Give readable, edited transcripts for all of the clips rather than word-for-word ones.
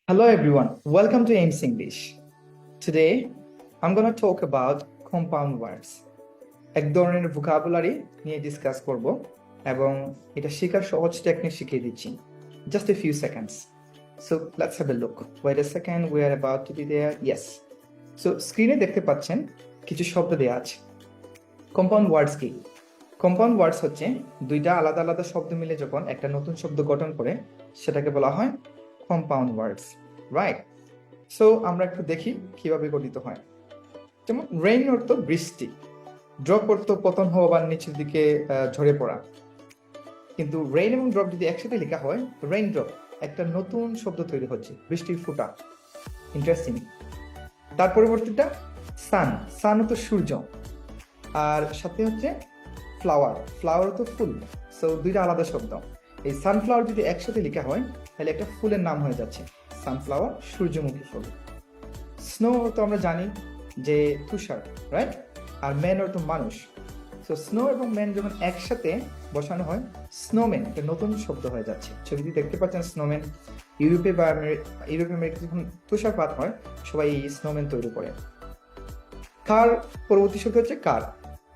Hello everyone, welcome to AIMS English. Today, I'm going to talk about compound words. এক ধরনের vocabulary নিয়ে discuss করব এবং এটা শেখার সহজ টেকনিক শিখিয়ে দিচ্ছি. Just a few seconds. So let's have a look. Wait a second, we are about to be there. Yes. So স্ক্রিনে দেখতে পাচ্ছেন কিছু শব্দ দেওয়া আছে. কম্পাউন্ড ওয়ার্ডস কি? কম্পাউন্ড ওয়ার্ডস হচ্ছে দুইটা আলাদা আলাদা শব্দ মিলে যখন একটা নতুন শব্দ গঠন করে সেটাকে বলা হয় কম্পাউন্ড ওয়ার্ডস, রাইট? সো আমরা একটু দেখি কিভাবে গঠিত হয়. যেমন রেইন অর্থ বৃষ্টি, ড্রপ অর্থ পতন হওয়া বা নিচের দিকে ঝরে পড়া. কিন্তু রেইন এবং ড্রপ যদি একসাথে লেখা হয়, রেইন ড্রপ একটা নতুন শব্দ তৈরি হচ্ছে, বৃষ্টির ফোঁটা. ইন্টারেস্টিং. তার পরবর্তীটা সান, সান অর্থ সূর্য, আর সাথে হচ্ছে ফ্লাওয়ার, ফ্লাওয়ার তো ফুল. সো দুইটা আলাদা শব্দ. এই সানফ্লাওয়ার যদি একসাথে লেখা হয় তাহলে একটা ফুলের নাম হয়ে যাচ্ছে সানফ্লাওয়ার, সূর্যমুখী ফুল. স্নো তো আমরা জানি যে তুষার, রাইট? আর ম্যান অর্থ মানুষ. সো স্নো এবং ম্যান যখন একসাথে বসানো হয়, স্নোম্যান একটা নতুন শব্দ হয়ে যাচ্ছে. ছবিটি দেখতে পাচ্ছেন স্নোম্যান. ইউরোপে বা আমেরিকা যখন তুষারপাত হয় সবাই এই স্নোম্যান তৈরি করে. কার পরবর্তী শব্দ হচ্ছে কার.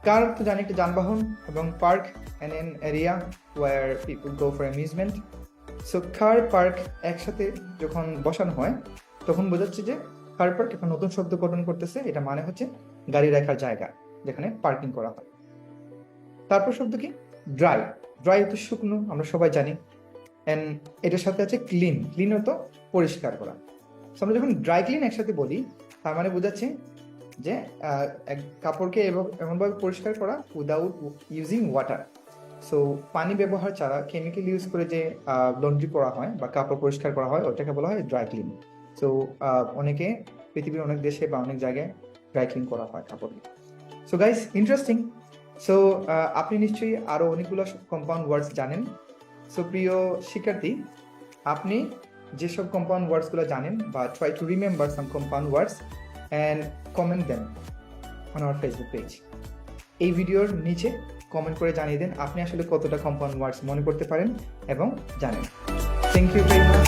কার তো জানি একটা যানবাহন, এবং park and an area where people go for amusement. So car park একসাথে যখন বসানো হয় তখন বোঝাচ্ছে যে কার পার্ক একটা নতুন শব্দ গঠন করতেছে. এটা মানে হচ্ছে গাড়ি রাখার জায়গা যেখানে পার্কিং করা হয়. তারপর শব্দ কি? ড্রাই. ড্রাই হতো শুকনো, আমরা সবাই জানি. অ্যান্ড এটার সাথে আছে ক্লিন. ক্লিন হতো পরিষ্কার করা. সো আমরা যখন ড্রাই ক্লিন একসাথে বলি তার মানে বোঝাচ্ছে যে এক কাপড়কে এমনভাবে পরিষ্কার করা উইদাউট ইউজিং ওয়াটার. সো পানি ব্যবহার ছাড়া কেমিক্যাল ইউজ করে যে লন্ড্রি করা হয় বা কাপড় পরিষ্কার করা হয় ওটাকে বলা হয় ড্রাই ক্লিন. সো অনেকে পৃথিবীর অনেক দেশে বা অনেক জায়গায় ড্রাই ক্লিন করা হয় কাপড়. So guys, interesting. সো আপনি নিশ্চয়ই আরো অনেকগুলো কম্পাউন্ড ওয়ার্ডস জানেন. সো প্রিয় শিক্ষার্থী, আপনি যেসব কম্পাউন্ড ওয়ার্ডসগুলো জানেন বা try to remember some compound words and comment them on our Facebook page. এই ভিডিওর নিচে কমেন্ট করে জানিয়ে দেন আপনি আসলে কতটা কম্পাউন্ড ওয়ার্ডস মনে করতে পারেন এবং জানেন. Thank you very much.